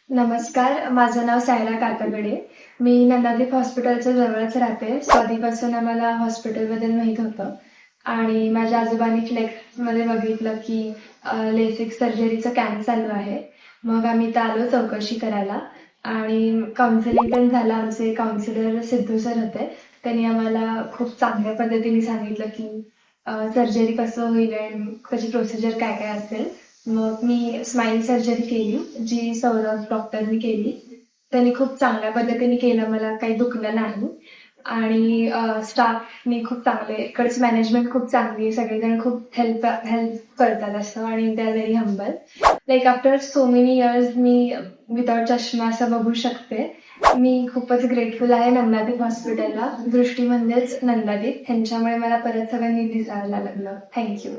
नमस्कार, माझं नाव सायरा कातगडे. मी नंदादीप हॉस्पिटलच्या जवळच राहते. सो आधीपासून आम्हाला हॉस्पिटलबद्दल माहीत होतं आणि माझ्या आजोबांनी फ्लेक्समध्ये बघितलं की लेसिक सर्जरीचं कॅम्प चालू आहे. मग आम्ही इथं आलो चौकशी करायला आणि काउन्सिलिंग पण झालं. आमचे काउन्सिलर सिद्धू सर होते. त्यांनी आम्हाला खूप चांगल्या पद्धतीने सांगितलं की सर्जरी कसं होईल आणि त्याची प्रोसिजर काय काय असेल. मग मी स्माईल सर्जरी केली, जी सौरभ डॉक्टरनी केली. त्यांनी खूप चांगल्या पद्धतीने केलं, मला काही दुखलं नाही आणि स्टाफनी खूप चांगले, इकडची मॅनेजमेंट खूप चांगली, सगळेजण खूप हेल्प हेल्प करतात असं आणि they are very humble. Like after so many years me without चष्मा असं बघू शकते. मी खूपच ग्रेटफुल आहे नंदादीप हॉस्पिटलला. दृष्टी म्हणजेच नंदादीप, ह्यांच्यामुळे मला परत सगळं नीट दिसायला लागलं. थँक्यू.